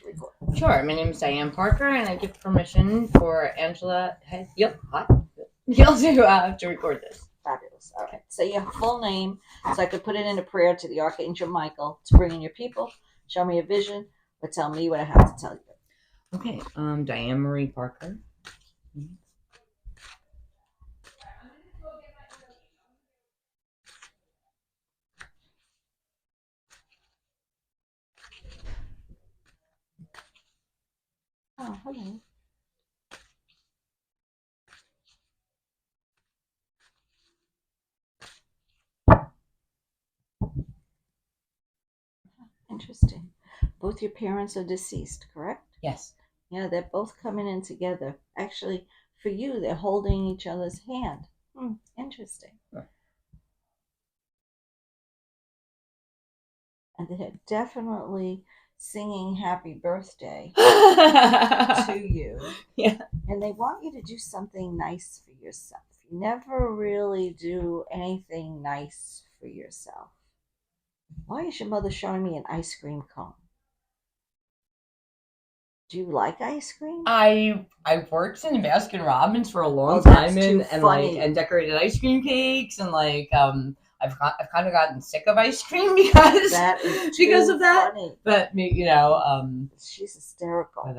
to record. Sure. My name is Diane Parker, and I give permission for Angela Heil to record this. Fabulous. All right. Say your full name so I could put it in a prayer to the Archangel Micheal to bring in your people, show me a vision, or tell me what I have to tell you. Okay. Diane Marie Parker. Oh, hello. Interesting. Both your parents are deceased, correct? Yes. Yeah, they're both coming in together. Actually, for you, they're holding each other's hand. Interesting. Sure. And they're definitely singing happy birthday to you. Yeah. And they want you to do something nice for yourself. You never really do anything nice for yourself. Why is your mother showing me an ice cream cone? Do you like ice cream? I worked in Baskin Robbins for a long Oh, that's time too funny. and decorated ice cream cakes and I've kind of gotten sick of ice cream because That is because too of that. funny. But She's hysterical.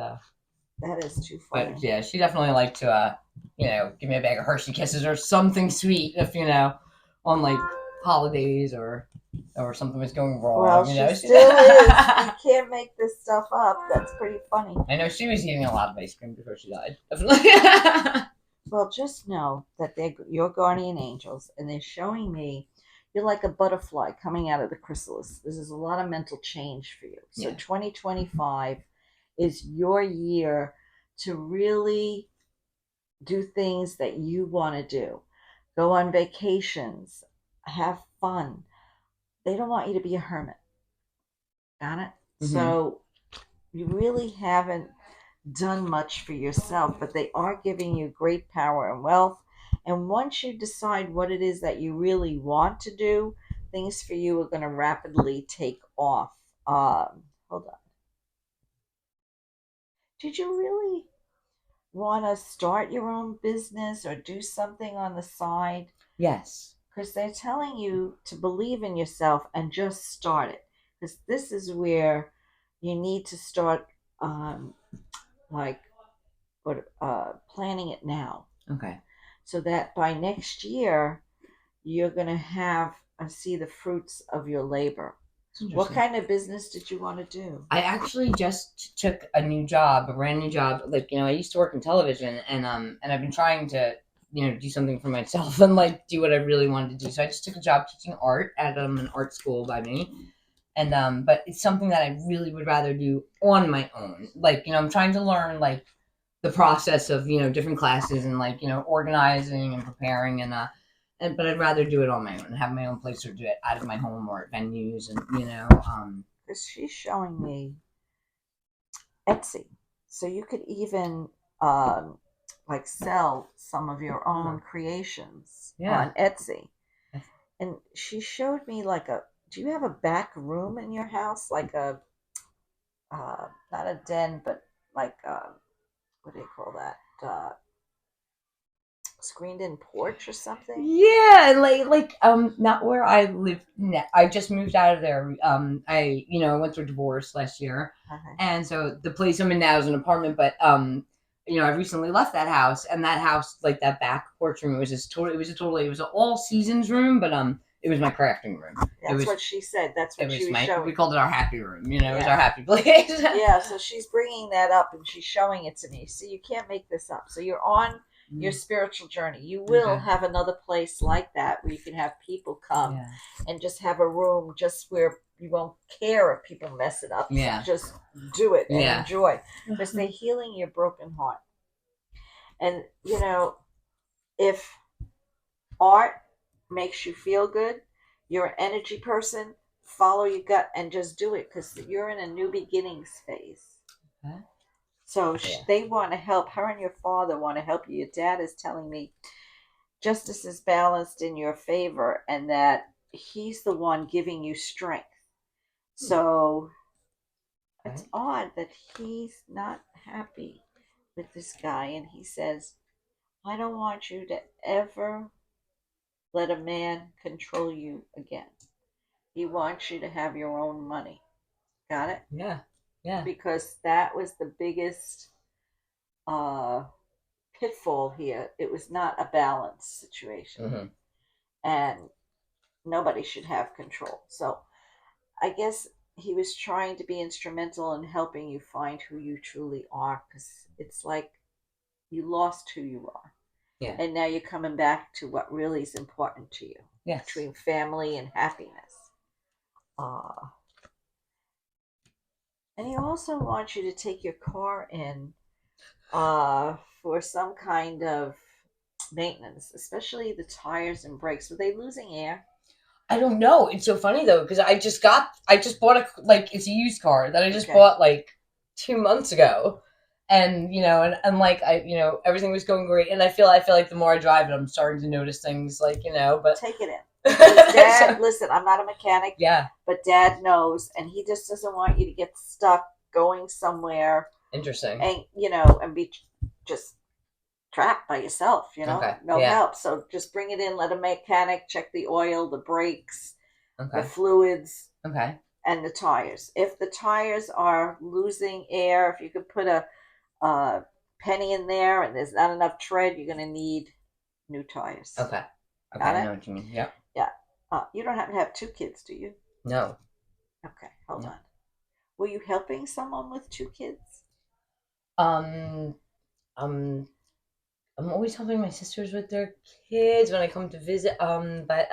That is too funny. But yeah, she definitely liked to give me a bag of Hershey Kisses or something sweet if on like holidays or something was going wrong. Well, she still is. You can't make this stuff up. That's pretty funny. I know she was eating a lot of ice cream before she died. Definitely. Well, just know that they're your guardian angels, and they're showing me you're like a butterfly coming out of the chrysalis. This is a lot of mental change for you. So Yeah. 2025 is your year to really do things that you want to do. Go on vacations, have fun. They don't want you to be a hermit. Got it? Mhm. So you really haven't done much for yourself, but they are giving you great power and wealth. And once you decide what it is that you really want to do, things for you are going to rapidly take off. Hold on. Did you really want to start your own business or do something on the side? Yes. Because they're telling you to believe in yourself and just start it. Because this is where you need to start, planning it now. Okay. So that by next year, you're going to have see the fruits of your labor. What kind of business did you want to do? I actually just took a new job, a brand new job. I used to work in television, and I've been trying to do something for myself and do what I really wanted to do. So I just took a job teaching art at an art school by me, and but it's something that I really would rather do on my own. I'm trying to learn the process of different classes and organizing and preparing but I'd rather do it on my own, have my own place, or do it out of my home or at venues, and Because she's showing me Etsy, so you could even sell some of your own creations on Etsy. And she showed me do you have a back room in your house, like a not a den, but what do you call that? Screened in porch or something? Yeah, not where I live now. I just moved out of there. I went through a divorce last year, and so the place I'm in now is an apartment. But I recently left that house, and that house, that back porch room, it was an all seasons room, but it was my crafting room. That's what she said. That's what she was showing. We called it our happy room. It was our happy place. Yeah, so she's bringing that up, and she's showing it to me. So you can't make this up. So you're on your spiritual journey. You will have another place like that where you can have people come and just have a room just where you won't care if people mess it up. Yeah. So just do it and enjoy. Because they're healing your broken heart. And, if art makes you feel good, you're an energy person, follow your gut and just do it because you're in a new beginnings phase. Okay. So they want to help. Her and your father want to help you. Your dad is telling me justice is balanced in your favor and that he's the one giving you strength. So It's odd that he's not happy with this guy, and he says, I don't want you to ever let a man control you again. He wants you to have your own money. Got it? Yeah. Yeah. Because that was the biggest uh, pitfall here. It was not a balanced situation. Mm-hmm. And nobody should have control. So I guess he was trying to be instrumental in helping you find who you truly are, because it's like you lost who you are. Yeah. And now you're coming back to what really is important to you. Yes. Between family and happiness. Uh, and he also wants you to take your car in for some kind of maintenance, especially the tires and brakes. Were they losing air? I don't know. It's so funny though, because I just bought it's a used car that I just bought like 2 months ago. And and like everything was going great, and I feel like the more I drive it, I'm starting to notice things like but take it in. Dad, listen, I'm not a mechanic. Yeah. But Dad knows, and he just doesn't want you to get stuck going somewhere. Interesting. And and be just trapped by yourself. Okay. No help. So just bring it in. Let a mechanic check the oil, the brakes, the fluids. Okay. And the tires. If the tires are losing air, if you could put a penny in there and there's not enough tread, you're going to need new tires. Okay. Okay, I know what you mean. Yep. Yeah. You don't happen to have 2 kids, do you? No. Okay, hold on. Were you helping someone with 2 kids? I'm always helping my sisters with their kids when I come to visit. But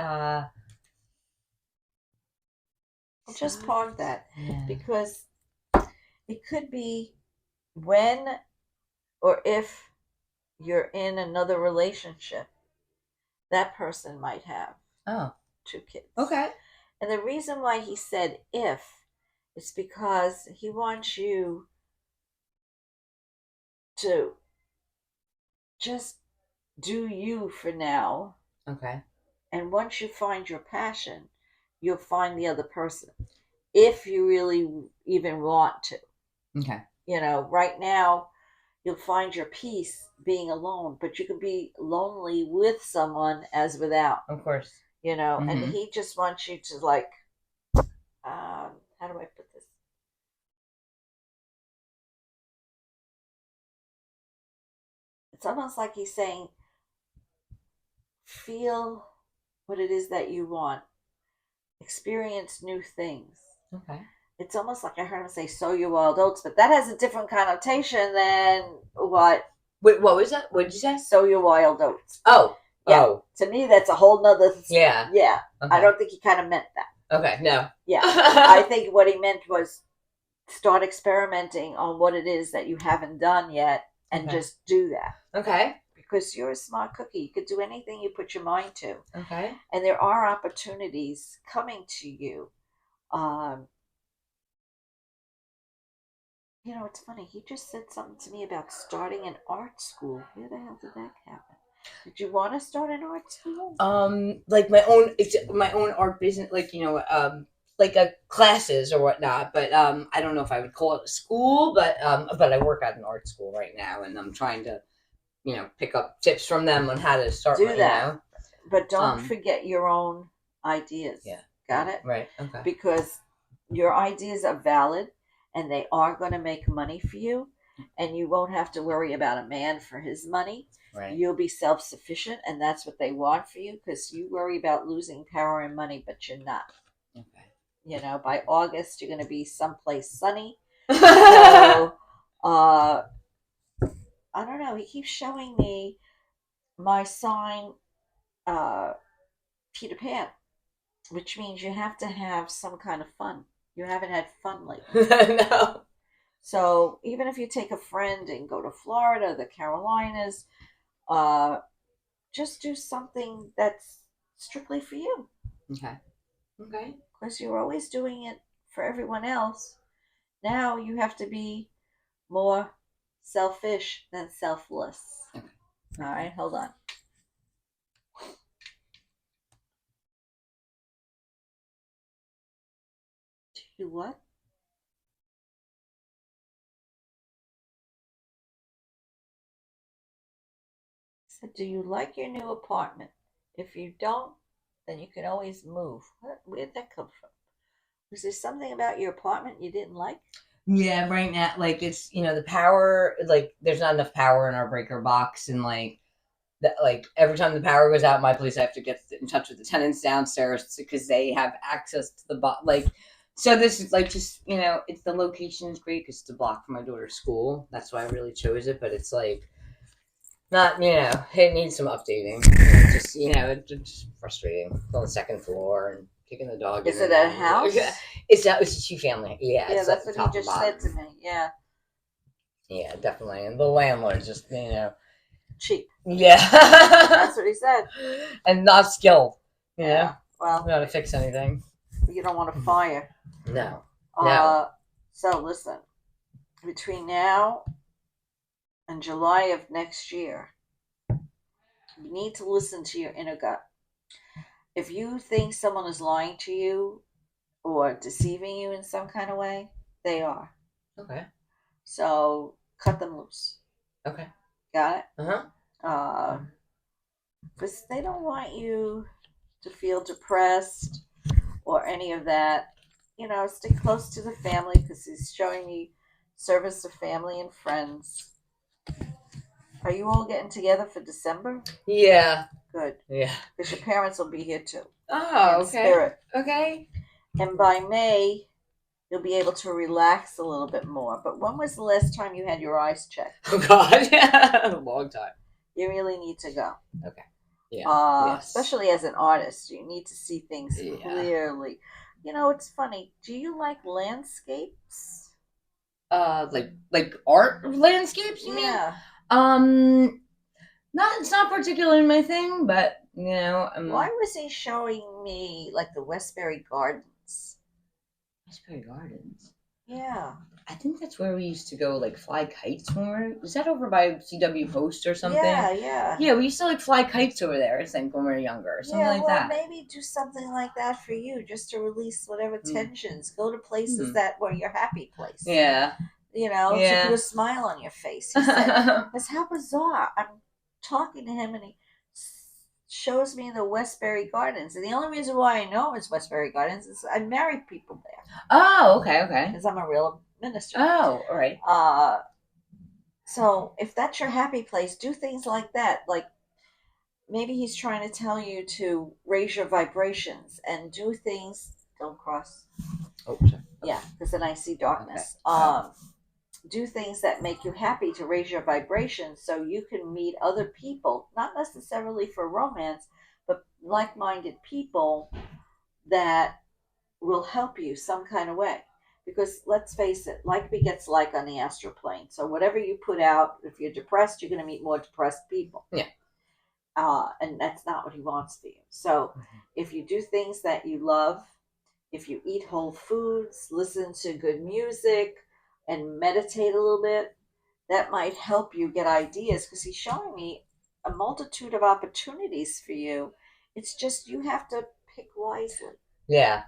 just park that because it could be when or if you're in another relationship, that person might have 2 kids. Okay. And the reason why he said if is because he wants you to just do you for now. Okay. And once you find your passion, you'll find the other person. If you really even want to. Okay. Right now, you'll find your peace being alone, but you can be lonely with someone as without. Of course. And he just wants you to how do I put this? It's almost like he's saying, feel what it is that you want. Experience new things. Okay. It's almost like I heard him say, sow your wild oats, but that has a different connotation than what? Wait, what was that? What did you say? Sow your wild oats. Oh. Yeah. Oh. To me, that's a whole nother... Yeah. Yeah. Okay. I don't think he kind of meant that. Okay, no. Yeah. I think what he meant was start experimenting on what it is that you haven't done yet and just do that. Okay. Because you're a smart cookie. You could do anything you put your mind to. Okay. And there are opportunities coming to you. It's funny. He just said something to me about starting an art school. Where the hell did that happen? Did you want to start an art school? Like it's my own art business, like classes or whatnot. But I don't know if I would call it a school. But I work at an art school right now, and I'm trying to, pick up tips from them on how to start. Do that, but don't forget your own ideas. Yeah, got it. Right. Okay. Because your ideas are valid, and they are going to make money for you, and you won't have to worry about a man for his money. Right. You'll be self-sufficient, and that's what they want for you, because you worry about losing power and money, but you're not. Okay. By August, you're going to be someplace sunny. So, I don't know. He keeps showing me my sign, Peter Pan, which means you have to have some kind of fun. You haven't had fun lately. No. So even if you take a friend and go to Florida, the Carolinas, just do something that's strictly for you. Okay. Okay. Because you're always doing it for everyone else. Now you have to be more selfish than selfless. Okay. All right, hold on. To what? said, do you like your new apartment? If you don't, then you can always move. Where'd that come from? Was there something about your apartment you didn't like? Yeah, right now, like it's the power. Like there's not enough power in our breaker box, and like that, like every time the power goes out in my place, I have to get in touch with the tenants downstairs because they have access to the like. So this is like just it's the location is great because it's a block from my daughter's school. That's why I really chose it. But it's like not it needs some updating. It's just it's just frustrating. It's on the second floor and kicking the dog. Is it a house? It's a 2-family. Yeah, Yeah, it's that's like what he just said to me. Yeah. Yeah, definitely. And the landlord's just, cheap. Yeah. That's what he said. And not skilled. Yeah. Well, not to fix anything. You don't want to fire. No. So listen, between now and July of next year, you need to listen to your inner gut. If you think someone is lying to you or deceiving you in some kind of way, they are. Okay. So cut them loose. Okay. Got it? Uh-huh. Because they don't want you to feel depressed or any of that. Stay close to the family because he's showing me service to family and friends. Are you all getting together for December? Yeah. Good. Yeah. Because your parents will be here too. Oh, okay. Spirit. Okay. And by May, you'll be able to relax a little bit more. But when was the last time you had your eyes checked? Oh, God. A long time. You really need to go. Okay. Yeah. Yes. Especially as an artist, you need to see things clearly. It's funny. Do you like landscapes? Like art landscapes, you mean? It's not particularly my thing, but why was he showing me like the Westbury Gardens? Westbury Gardens? Yeah. I think that's where we used to go like fly kites when we were. Was that over by CW Post or something? Yeah. Yeah, we used to like fly kites over there, I think, when we were younger. Or something like that. Maybe do something like that for you just to release whatever tensions. Go to places where you're happy place. Yeah. To put a smile on your face. He said, it's how bizarre. I'm talking to him and he shows me the Westbury Gardens. And the only reason why I know it's Westbury Gardens is I married people there. Oh, okay. Because I'm a real minister. Oh, all right. So if that's your happy place, do things like that. Like maybe he's trying to tell you to raise your vibrations and do things. Don't cross. Oh, sorry. Yeah, because then I see darkness. Okay. Do things that make you happy to raise your vibration so you can meet other people, not necessarily for romance, but like-minded people that will help you some kind of way. Because let's face it, like begets like on the astral plane. So whatever you put out, if you're depressed, you're going to meet more depressed people. Yeah. And that's not what he wants for you. So if you do things that you love, if you eat whole foods, listen to good music, and meditate a little bit, that might help you get ideas because he's showing me a multitude of opportunities for you. It's just you have to pick wisely. Yeah.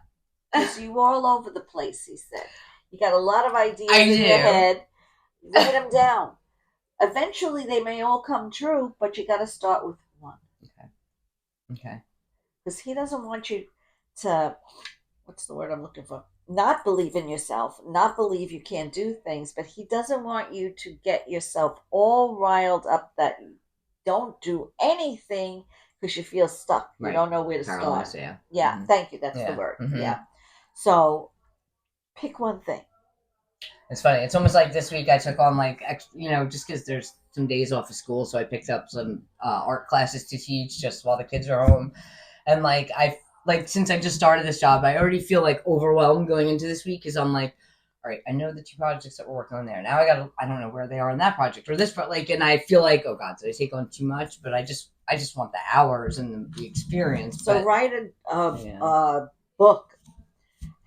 Because you're all over the place, he said. You got a lot of ideas in your head. Write them down. Eventually, they may all come true, but you got to start with one. Okay. Because he doesn't want you to, what's the word I'm looking for? Not believe in yourself, not believe you can't do things, but he doesn't want you to get yourself all riled up that you don't do anything because you feel stuck. Right. You don't know where to start. Yeah. Thank you. That's the word. Yeah. So pick one thing. It's funny. It's almost like this week I took on just because there's some days off of school, so I picked up some art classes to teach just while the kids are home, and since I just started this job, I already feel like overwhelmed going into this week because I'm like, all right, I know the 2 projects that we're working on there. Now I don't know where they are in that project or this project, and I feel like, oh God, did I take on too much? But I just want the hours and the experience. So write a book.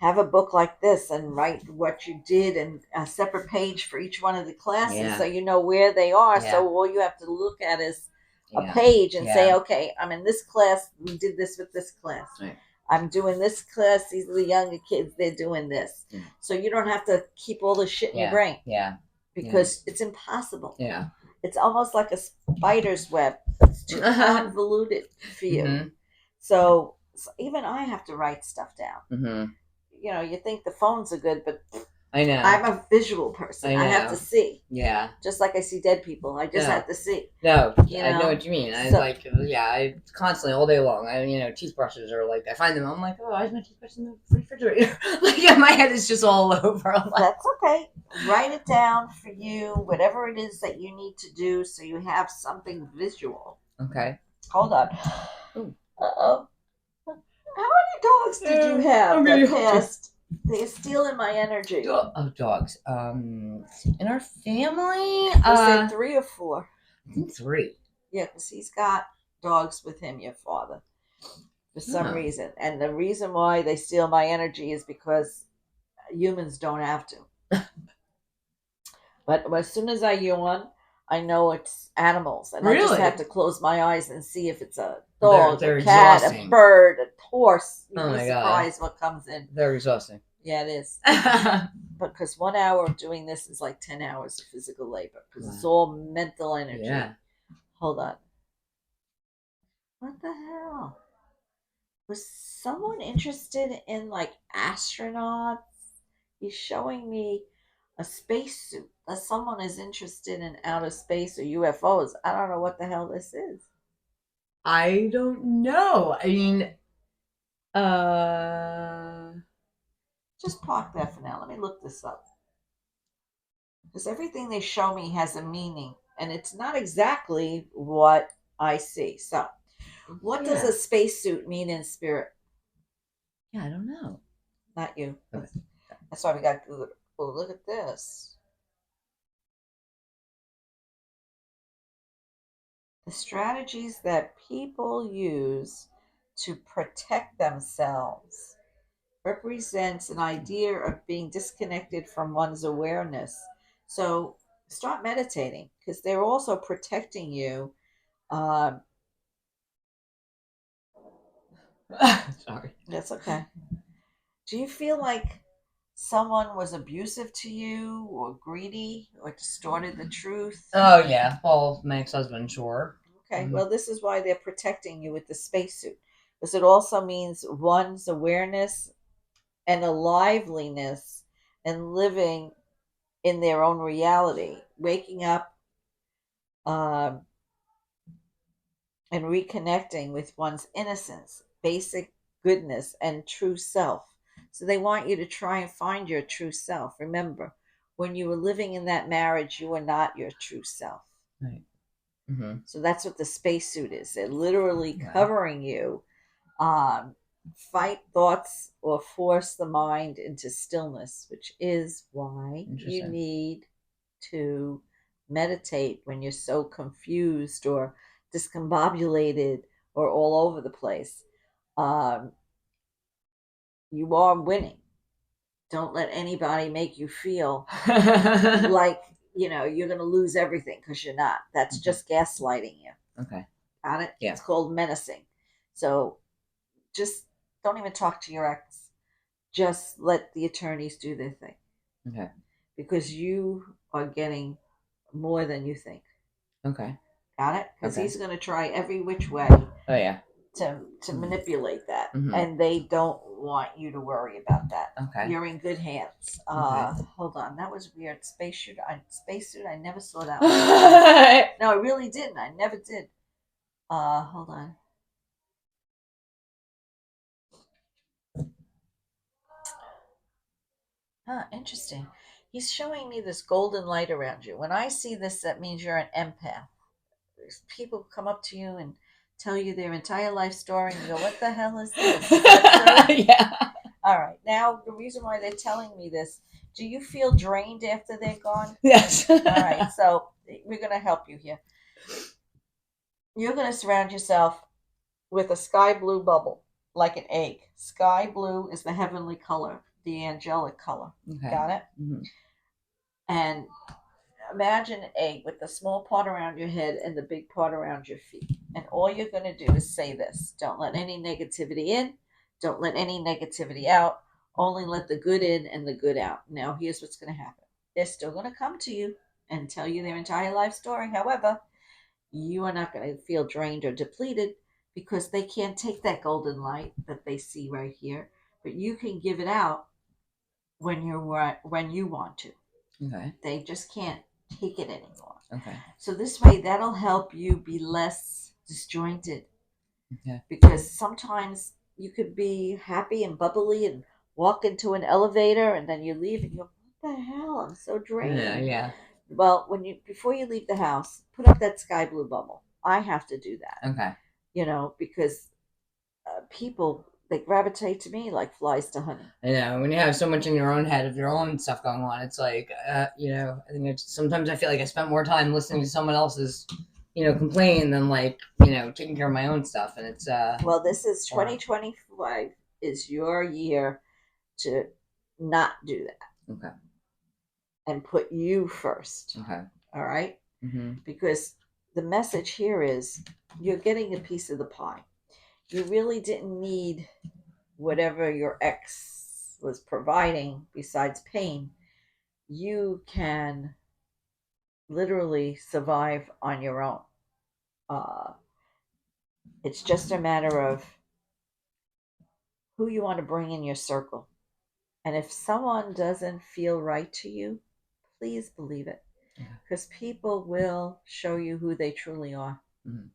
Have a book like this and write what you did and a separate page for each one of the classes so you know where they are. Yeah. So all you have to look at is a page and say, okay, I'm in this class. We did this with this class. Right. I'm doing this class. These are the younger kids. They're doing this. Yeah. So you don't have to keep all this shit in your brain. Yeah. Because it's impossible. Yeah. It's almost like a spider's web. It's too convoluted for you. Mm-hmm. So even I have to write stuff down. Mm-hmm. You know, you think the phones are good, but I know. I'm a visual person. I have to see. Yeah. Just like I see dead people. I just have to see. No, you I know what you mean. I constantly, all day long, toothbrushes are like, I find them, I'm like, oh, why is my toothbrush in the refrigerator? Like, my head is just all over. That's okay. Write it down for you, whatever it is that you need to do so you have something visual. Okay. Hold on. Uh-oh. How many dogs did you have that passed? They're stealing my energy. Oh, dogs. In our family, Was it 3 or 4? I think 3. Yeah, because he's got dogs with him, your father, for some reason. And the reason why they steal my energy is because humans don't have to. But as soon as I yawn, I know it's animals, and I just have to close my eyes and see if it's a dog, they're a cat, exhausting. A bird, a horse. You'd Oh be surprised what comes in. They're exhausting. Yeah, it is. Because 1 hour of doing this is like 10 hours of physical labor, because it's all mental energy. Yeah. Hold on. What the hell? Was someone interested in like astronauts? He's showing me a spacesuit. That someone is interested in outer space or UFOs. I don't know what the hell this is. I don't know. I mean, just park that for now. Let me look this up. Because everything they show me has a meaning, and it's not exactly what I see. So, what does a spacesuit mean in spirit? Yeah, I don't know. Not you. Okay. That's why we got to Google. Oh, look at this. The strategies that people use to protect themselves represents an idea of being disconnected from one's awareness. So start meditating, because they're also protecting you. Sorry. That's okay. Do you feel like someone was abusive to you or greedy or distorted the truth? Oh, yeah. Well, my ex-husband, sure. Okay, well, this is why they're protecting you with the spacesuit, because it also means one's awareness and a liveliness and living in their own reality, waking up um, and reconnecting with one's innocence, basic goodness, and true self. So they want you to try and find your true self. Remember, when you were living in that marriage, you were not your true self. Right. Mm-hmm. So that's what the spacesuit is. They're literally covering you. Fight thoughts or force the mind into stillness, which is why you need to meditate when you're so confused or discombobulated or all over the place. You are winning. Don't let anybody make you feel like you're going to lose everything, because you're not. That's just gaslighting you. Okay. Got it? Yeah. It's called menacing. So just don't even talk to your ex. Just let the attorneys do their thing. Okay. Because you are getting more than you think. Okay. Got it? Because he's going to try every which way. Oh, yeah. To manipulate that. Mm-hmm. And they don't want you to worry about that. Okay. You're in good hands. Hold on. That was weird. Spacesuit. I never saw that one. No, I really didn't. I never did. Hold on. Interesting. He's showing me this golden light around you. When I see this, that means you're an empath. There's people come up to you and tell you their entire life story, and you go, "What the hell is this?" Is that true? Yeah. All right. Now, the reason why they're telling me this, do you feel drained after they're gone? Yes. All right. So we're going to help you here. You're going to surround yourself with a sky blue bubble, like an egg. Sky blue is the heavenly color, the angelic color. Okay. Got it? Mm-hmm. And imagine an egg with the small part around your head and the big part around your feet. And all you're going to do is say this. Don't let any negativity in. Don't let any negativity out. Only let the good in and the good out. Now, here's what's going to happen. They're still going to come to you and tell you their entire life story. However, you are not going to feel drained or depleted because they can't take that golden light that they see right here, but you can give it out when you want to. Okay. They just can't take it anymore. Okay. So this way, that'll help you be less disjointed. Okay. Because sometimes you could be happy and bubbly and walk into an elevator, and then you leave and you're, what the hell? I'm so drained. Yeah. Well, before you leave the house, put up that sky blue bubble. I have to do that. Okay. Because people, they gravitate to me like flies to honey. I know, when you have so much in your own head of your own stuff going on, it's like, I think sometimes I feel like I spent more time listening to someone else's, complain than taking care of my own stuff. And it's, well, this is 2025 is your year to not do that. Okay. And put you first. Okay. All right? Mm-hmm. Because the message here is you're getting a piece of the pie. You really didn't need whatever your ex was providing besides pain. You can literally survive on your own. It's just a matter of who you want to bring in your circle. And if someone doesn't feel right to you, please believe it. Because people will show you who they truly are. Mm-hmm.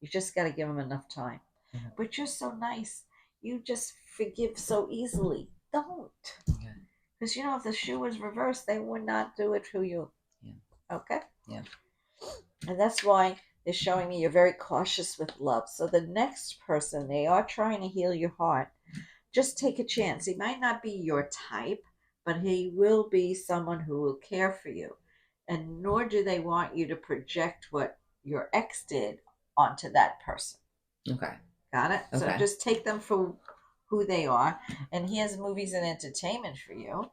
You just got to give them enough time. Mm-hmm. But you're so nice. You just forgive so easily. Don't. Because, if the shoe was reversed, they would not do it to you. Yeah. Okay? Yeah. And that's why they're showing me you're very cautious with love. So the next person, they are trying to heal your heart. Just take a chance. He might not be your type, but he will be someone who will care for you. And nor do they want you to project what your ex did onto that person. Okay. Got it? Okay. So just take them for who they are. And here's movies and entertainment for you.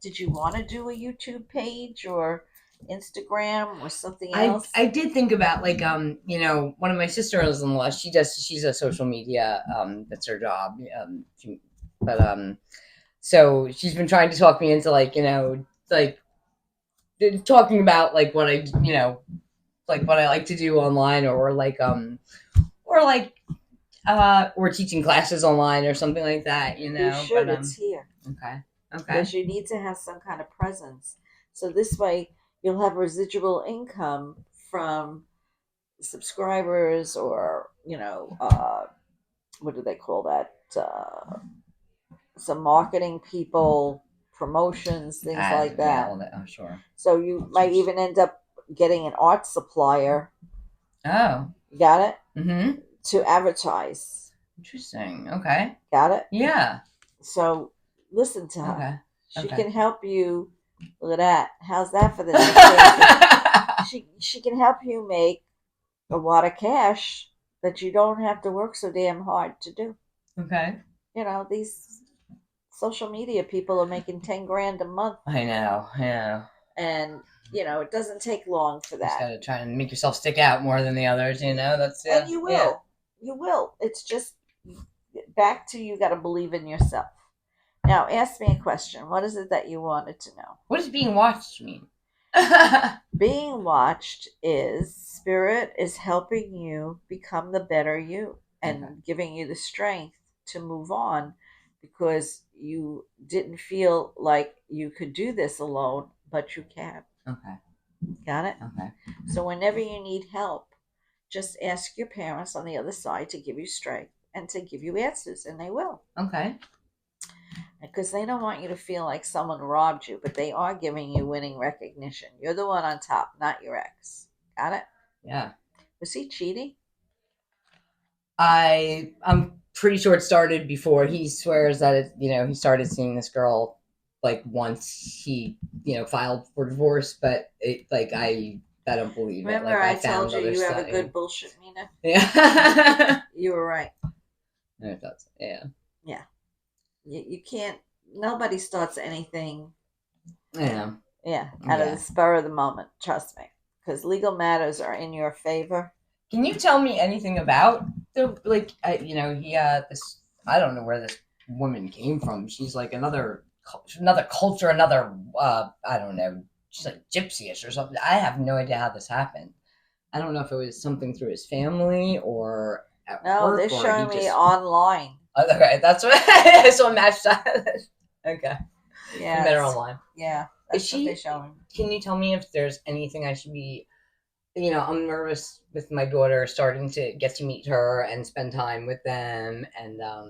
Did you want to do a YouTube page or Instagram or something else? I did think about one of my sisters-in-law, she's a social media, that's her job. So she's been trying to talk me into talking about what I what I like to do online or teaching classes online or something like that, You should, it's here. Okay. Because you need to have some kind of presence. So this way you'll have residual income from subscribers or, what do they call that? Some marketing people, promotions, things like that. Oh, sure. So you might even end up getting an art supplier. Oh. You got it? Mm-hmm. To advertise. Interesting. Okay. Got it? Yeah. So listen to her. Okay. She can help you. Look at that. How's that for the next she can help you make a lot of cash that you don't have to work so damn hard to do. Okay. These social media people are making 10 grand a month. I know. Yeah. And it doesn't take long for that. You just gotta try and make yourself stick out more than the others. That's and you will. Yeah. You will. It's just back to you got to believe in yourself. Now, ask me a question. What is it that you wanted to know? What does being watched mean? Being watched is spirit is helping you become the better you and giving you the strength to move on because you didn't feel like you could do this alone, but you can. Okay. Got it? Okay. So whenever you need help, just ask your parents on the other side to give you strength and to give you answers, and they will. Okay. Because they don't want you to feel like someone robbed you, but they are giving you winning recognition. You're the one on top, not your ex. Got it? Yeah. Was he cheating? I'm pretty sure it started before. He swears that he started seeing this girl once he filed for divorce, but I don't believe it. Remember, I told you you have a good bullshit, Mina? Yeah. You were right. I thought so. Yeah. Yeah. You can't, nobody starts anything. Yeah. Yeah. Out of the spur of the moment. Trust me. Because legal matters are in your favor. Can you tell me anything about the, this, I don't know where this woman came from. She's another culture, another, I don't know, she's like gypsy-ish or something. I have no idea how this happened. I don't know if it was something through his family or at work, they're or showing he me just online. okay. That's what I saw matched. Okay, Yeah, you met her online. Yeah, Is she? What showing. Can you tell me if there's anything I should be? I'm nervous with my daughter starting to get to meet her and spend time with them, and I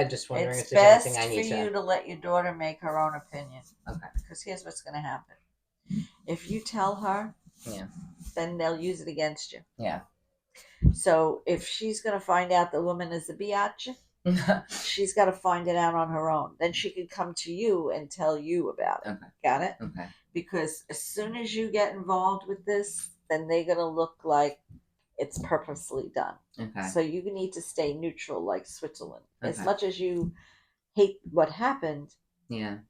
just wondering if there's anything I need to. It's best for you to let your daughter make her own opinion. Okay. Because here's what's going to happen. If you tell her, then they'll use it against you. Yeah. So if she's going to find out the woman is a biatch, she's got to find it out on her own. Then she can come to you and tell you about it. Okay. Got it? Okay. Because as soon as you get involved with this, then they're going to look like it's purposely done. Okay. So you need to stay neutral like Switzerland. Okay. As much as you hate what happened, can't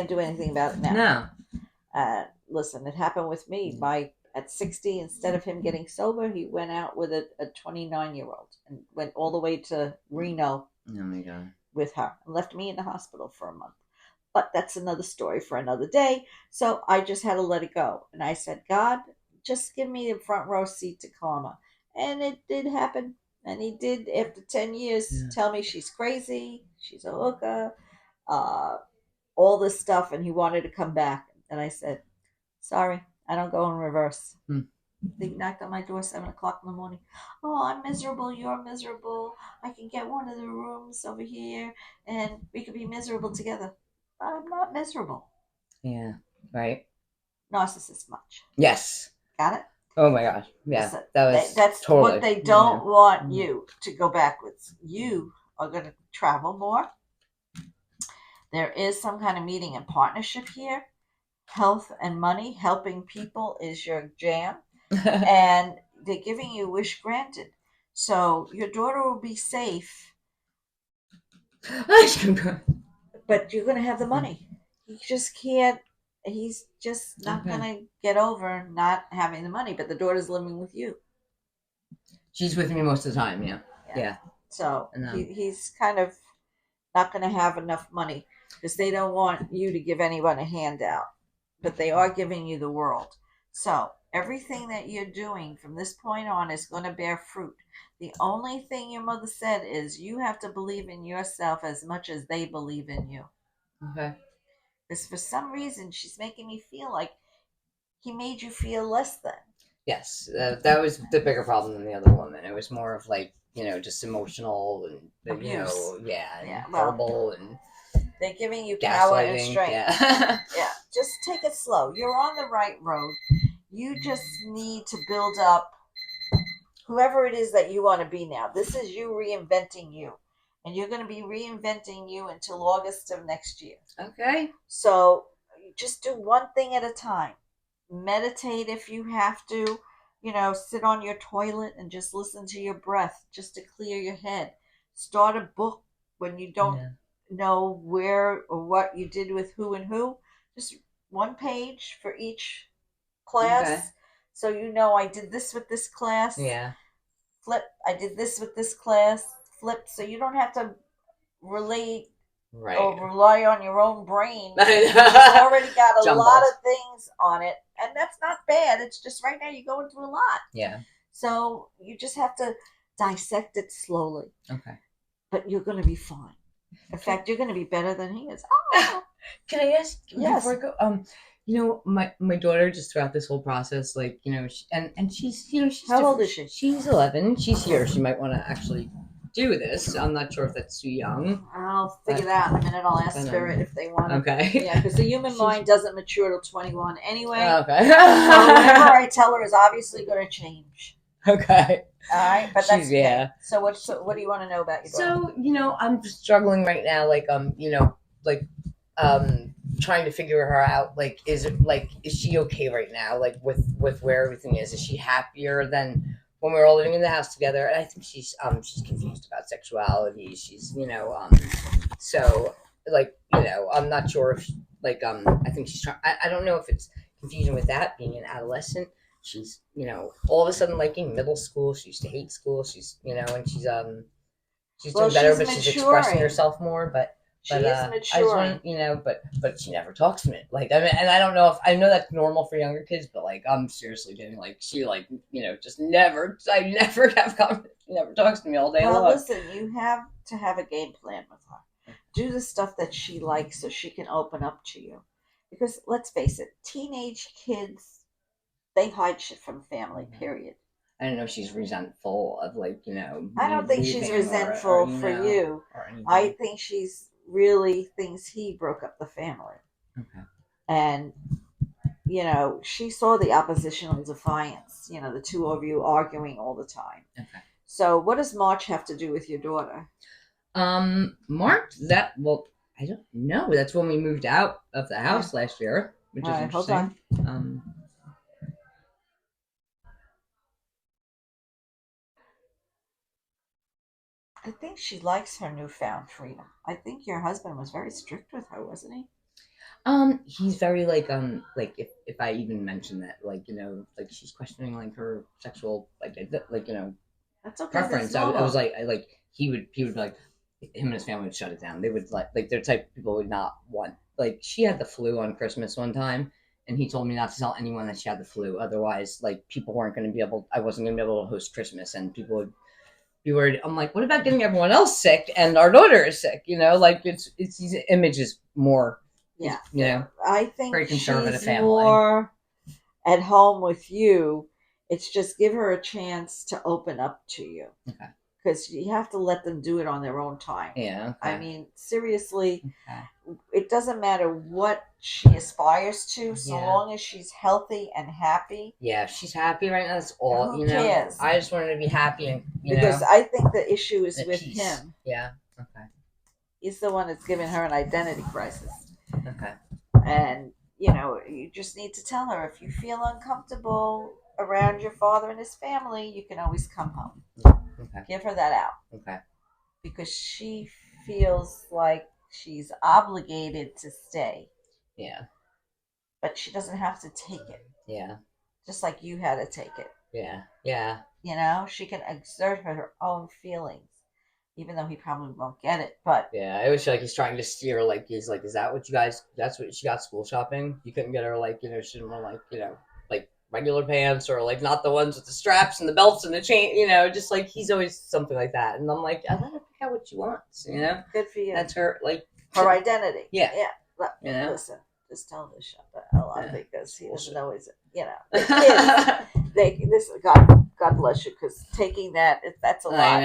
do anything about it now. No. Listen, it happened with me. At 60, instead of him getting sober, he went out with a 29-year-old and went all the way to Reno. Oh my God. With her and left me in the hospital for a month. But that's another story for another day. So I just had to let it go. And I said, God, just give me the front row seat to karma. And it did happen. And he did, after 10 years, tell me she's crazy, she's a hooker, all this stuff. And he wanted to come back. And I said, sorry, I don't go in reverse. They knocked on my door 7 o'clock in the morning. Oh, I'm miserable. You're miserable. I can get one of the rooms over here and we could be miserable together. I'm not miserable. Yeah, right. Narcissist much. Yes. Got it? Oh my gosh. Yeah. Listen, that's totally what they don't want you to go backwards. You are going to travel more. There is some kind of meeting and partnership here. Health and money, helping people is your jam. And they're giving you wish granted. So your daughter will be safe. But you're going to have the money. He just can't. He's just not going to get over not having the money. But the daughter's living with you. She's with me most of the time, yeah. So he's kind of not going to have enough money because they don't want you to give anyone a handout. But they are giving you the world. So everything that you're doing from this point on is going to bear fruit. The only thing your mother said is you have to believe in yourself as much as they believe in you. Okay. Because for some reason, she's making me feel like he made you feel less than. Yes, that was the bigger problem than the other woman. It was more of like, just emotional and, abuse. verbal and... They're giving you power and strength. Yeah. Just take it slow. You're on the right road. You just need to build up whoever it is that you want to be now. This is you reinventing you. And you're going to be reinventing you until August of next year. Okay. So just do one thing at a time. Meditate if you have to. Sit on your toilet and just listen to your breath just to clear your head. Start a book when you don't know where or what you did with who and who. Just one page for each class. Okay. So I did this with this class. Yeah. Flip, I did this with this class. Flip, so you don't have to relate or rely on your own brain. It's already got a lot of things on it. And that's not bad. It's just right now you're going through a lot. Yeah. So you just have to dissect it slowly. Okay. But you're going to be fine. In fact, you're going to be better than he is. Oh. Can I ask before I go? My daughter just throughout this whole process, like, and she's, she's how old is she? She's 11. She's here. She might want to actually do this. I'm not sure if that's too young. I'll figure that out in a minute. I'll ask Spirit if they want to. Okay. Yeah, because the human mind doesn't mature till 21 anyway. Okay. So whatever I tell her is obviously going to change. Okay. All right, but that's So what do you want to know about your daughter? So I'm just struggling right now, trying to figure her out. Like, is she okay right now? Like with where everything is she happier than when we were all living in the house together? And I think she's confused about sexuality. She's so I'm not sure if I think she's trying. I don't know if it's confusion with that being an adolescent. She's, all of a sudden liking middle school. She used to hate school. She's, and she's doing better, but she's expressing herself more. But She is I just maturing. want, but she never talks to me. Like, I mean, and I don't know if I know that's normal for younger kids, but like, I'm seriously getting like, she like, just never. I never have she never talks to me all day long. Well, listen, you have to have a game plan with her. Do the stuff that she likes so she can open up to you. Because let's face it, teenage kids, they hide shit from family, period. I don't know if she's resentful of I don't think she's resentful for you. I think she's really thinks he broke up the family. Okay. And she saw the oppositional defiance, the two of you arguing all the time. Okay. So what does March have to do with your daughter? March, I don't know. That's when we moved out of the house last year, which is interesting. Hold on. I think she likes her newfound freedom. I think your husband was very strict with her, wasn't he? He's very like if I even mention that she's questioning like her sexual that's okay. preference. I was like he would be like, him and his family would shut it down. They would like they're the type of people who would not want, like, she had the flu on Christmas one time, and he told me not to tell anyone that she had the flu. Otherwise, like, people weren't going to be able. I wasn't going to be able to host Christmas, and people would be worried. I'm like, what about getting everyone else sick and our daughter is sick? Like it's these images more. Yeah, I think very conservative she's family. More at home with you. It's just give her a chance to open up to you. Okay. Because you have to let them do it on their own time. Yeah. Okay. I mean, seriously, it doesn't matter what she aspires to, so long as she's healthy and happy. Yeah, if she's happy right now, that's all. Who cares? I just want her to be happy, and because I think the issue is with peace. Him. Yeah. Okay. He's the one that's giving her an identity crisis. Okay. And you just need to tell her, if you feel uncomfortable around your father and his family, you can always come home. Okay. Give her that out. Okay. Because she feels like she's obligated to stay. Yeah. But she doesn't have to take it. Yeah. Just like you had to take it. Yeah. Yeah. She can exert her own feelings, even though he probably won't get it. But yeah, I wish he's trying to steer. Like, he's like, is that what you guys? That's what she got school shopping. You couldn't get her she didn't want like regular pants, or like not the ones with the straps and the belts and the chain. Just like, he's always something like that. And I'm like, I let her pick out what she wants. Good for you. That's her her identity. Yeah. Yeah. Listen, just tell him to shut the hell up because he doesn't know his. The kids. God bless you, because taking that's a lot.